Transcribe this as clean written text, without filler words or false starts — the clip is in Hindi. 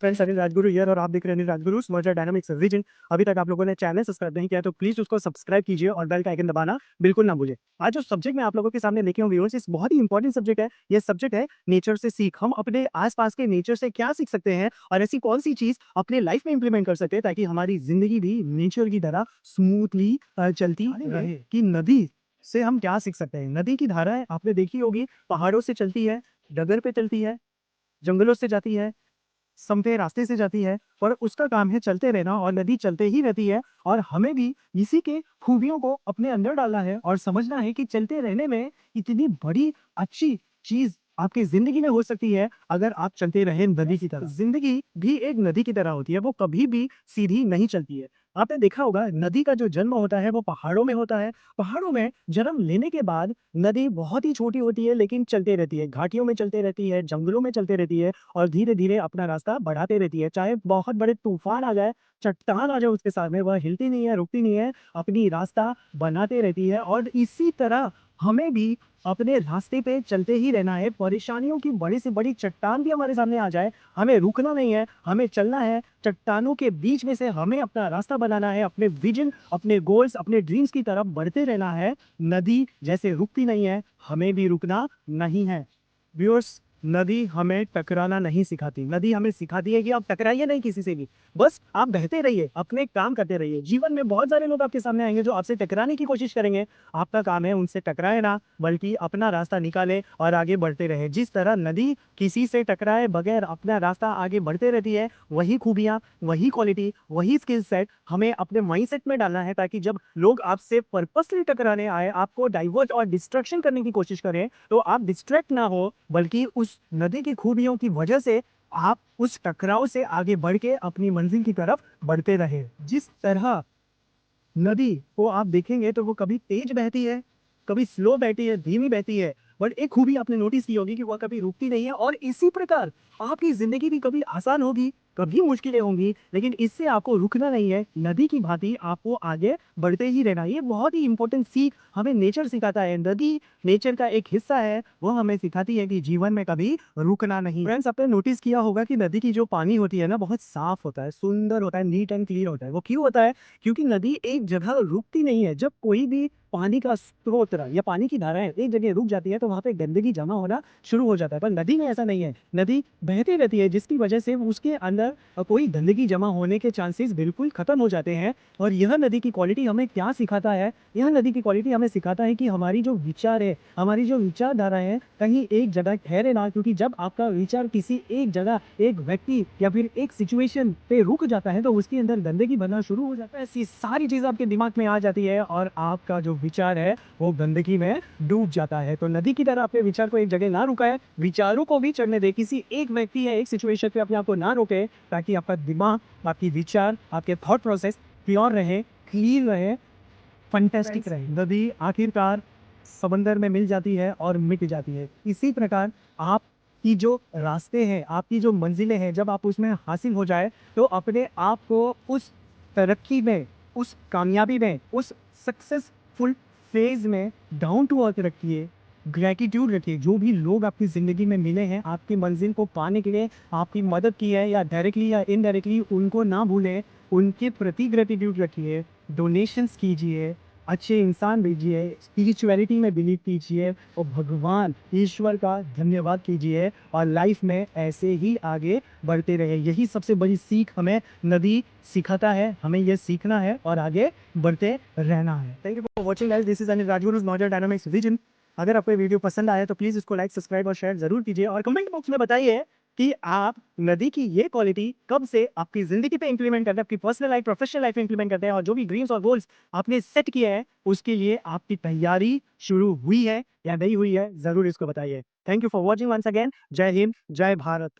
फ्रेंड्स, अनिल राजगुरु हियर और आप देख रहे हैं Anil Rajguru merger dynamics region. अभी तक आप लोगों ने चैनल सब्सक्राइब नहीं किया तो प्लीज उसको सब्सक्राइब कीजिए और बेल का आइकन दबाना बिल्कुल ना भूलिए। आज जो सब्जेक्ट मैं आप लोगों के सामने लेके हूँ व्यूअर्स, इस बहुत ही इंपॉर्टेंट सब्जेक्ट है। ये सब्जेक्ट है नेचर से सीख। हम अपने आसपास के नेचर से क्या सीख सकते हैं और ऐसी कौन सी चीज अपने लाइफ में इंप्लीमेंट कर सकते हैं ताकि हमारी जिंदगी भी नेचर की तरह स्मूथली चलती रहे। कि नदी से हम क्या सीख सकते हैं। नदी की धाराएं आपने देखी होगी, पहाड़ों से चलती है, डगर पे चलती है, जंगलों से जाती है, समतल रास्ते से जाती है, पर उसका काम है चलते रहना और नदी चलते ही रहती है। और हमें भी इसी के खूबियों को अपने अंदर डालना है और समझना है कि चलते रहने में इतनी बड़ी अच्छी चीज आपकी जिंदगी में हो सकती है अगर आप चलते रहे नदी की तरह। जिंदगी भी एक नदी की तरह होती है, वो कभी भी सीधी नहीं चलती है। आपने देखा होगा नदी का जो जन्म होता है वो पहाड़ों में होता है। पहाड़ों में जन्म लेने के बाद नदी बहुत ही छोटी होती है लेकिन चलते रहती है, घाटियों में चलते रहती है, जंगलों में चलते रहती है और धीरे-धीरे अपना रास्ता बढ़ाते रहती है। चाहे बहुत बड़े तूफान आ जाए, चट्टान आ जाए उसके सामने, वह हिलती नहीं है, रुकती नहीं है, अपनी रास्ता बनाते रहती है। और इसी तरह हमें भी अपने रास्ते पे चलते ही रहना है। परेशानियों की बड़ी से बड़ी चट्टान भी हमारे सामने आ जाए, हमें रुकना नहीं है, हमें चलना है। चट्टानों के बीच में से हमें अपना रास्ता बनाना है, अपने विजन, अपने गोल्स, अपने ड्रीम्स की तरफ बढ़ते रहना है। नदी जैसे रुकती नहीं है, हमें भी रुकना नहीं है। व्यूअर्स, नदी हमें टकराना नहीं सिखाती। नदी हमें सिखाती है कि आप टकराइए नहीं किसी से भी, बस आप बहते रहिए, अपने काम करते रहिए। जीवन में बहुत सारे लोग आपके सामने आएंगे जो आपसे टकराने की कोशिश करेंगे। आपका काम है उनसे टकराए ना, बल्कि अपना रास्ता निकाले और आगे बढ़ते रहे। जिस तरह नदी किसी से टकराए बगैर अपना रास्ता आगे बढ़ते रहती है, वही खूबियां, वही क्वालिटी, वही स्किल सेट हमें अपने माइंडसेट में डालना है ताकि जब लोग आपसे पर्पसली टकराने आए, आपको डाइवर्ट और डिस्ट्रैक्शन करने की कोशिश करें, तो आप डिस्ट्रैक्ट ना हो, बल्कि उस नदी की खूबियों की वजह से आप उस टकराव से आगे बढ़ के अपनी मंजिल की तरफ बढ़ते रहे। जिस तरह नदी को आप देखेंगे तो वो कभी तेज बहती है, कभी स्लो बहती है, धीमी बहती है, बट एक खूबी आपने नोटिस की होगी कि वह कभी रुकती नहीं है। और इसी प्रकार आपकी जिंदगी भी कभी आसान होगी, कभी मुश्किलें होंगी, लेकिन इससे आपको रुकना नहीं है। नदी की भांति आपको आगे बढ़ते ही रहना है। ये बहुत ही इंपॉर्टेंट सीख हमें नेचर सिखाता है। नदी नेचर का एक हिस्सा है, वो हमें सिखाती है कि जीवन में कभी रुकना नहीं। फ्रेंड्स, आपने नोटिस किया होगा कि नदी की जो पानी होती है ना, बहुत साफ होता है, सुंदर होता है, नीट एंड क्लीन होता है। वो क्यों होता है? क्योंकि नदी एक जगह रुकती नहीं है। जब कोई भी पानी का स्रोत या पानी की धाराएं एक जगह रुक जाती है तो वहां पे गंदगी जमा होना शुरू हो जाता है, पर नदी में ऐसा नहीं है। नदी बहती रहती है, जिसकी वजह से उसके अंदर कोई गंदगी जमा होने के चांसेस बिल्कुल खत्म हो जाते हैं। और यह नदी की क्वालिटी हमें क्या सिखाता है? यह नदी की क्वालिटी हमें सिखाता है कि हमारी जो विचार है, हमारी जो विचारधारा है, कहीं एक जगह ठहरे ना। क्योंकि जब आपका विचार किसी एक जगह, एक व्यक्ति या फिर एक सिचुएशन पे रुक जाता है तो उसके अंदर गंदगी बनना शुरू हो जाता है। ऐसी सारी चीजें आपके दिमाग में आ जाती है और आपका जो विचार है वो गंदगी में डूब जाता है। तो नदी की तरह अपने विचार को एक जगह ना रुकाए, विचारों को भी चढ़ने दे। किसी एक व्यक्ति या एक सिचुएशन पे अपने आप को ना रोके, ताकि आपका दिमाग, आपकी विचार, आपके थॉट प्रोसेस प्योर रहे, क्लीन रहे, फंटेस्टिक रहे। नदी आखिरकार समंदर में मिल जाती है और मिट जाती है। इसी प्रकार आपकी जो रास्ते हैं, आपकी जो मंजिलें हैं, जब आप उसमें हासिल हो जाए तो अपने आप को उस तरक्की में, उस कामयाबी में, उस सक्सेसफुल फेज में डाउन टू अर्थ रखिए, ग्रेटिट्यूड रखिए। जो भी लोग आपकी ज़िंदगी में मिले हैं, आपकी मंजिल को पाने के लिए आपकी मदद की है, या डायरेक्टली या इनडायरेक्टली, उनको ना भूलें, उनके प्रति ग्रेटिट्यूड रखिए, डोनेशंस कीजिए, अच्छे इंसान भेजिए, स्पिरिचुअलिटी में बिलीव कीजिए और भगवान ईश्वर का धन्यवाद कीजिए और लाइफ में ऐसे ही आगे बढ़ते रहे। यही सबसे बड़ी सीख हमें नदी सिखाता है। हमें यह सीखना है और आगे बढ़ते रहना है। Thank you for watching guys, this is Anil Rajguru's knowledge dynamics vision. अगर आपको ये वीडियो पसंद आया तो प्लीज इसको लाइक, सब्सक्राइब और शेयर जरूर कीजिए और कमेंट बॉक्स में बताइए कि आप नदी की ये क्वालिटी कब से आपकी जिंदगी पे इंप्लीमेंट करते हैं, आपकी पर्सनल लाइफ, प्रोफेशनल लाइफ में इंप्लीमेंट करते हैं, और जो भी ड्रीम्स और गोल्स आपने सेट किए हैं उसके लिए आपकी तैयारी शुरू हुई है या नहीं हुई है, जरूर इसको बताइए। Thank you for watching once again. जय हिंद, जय भारत।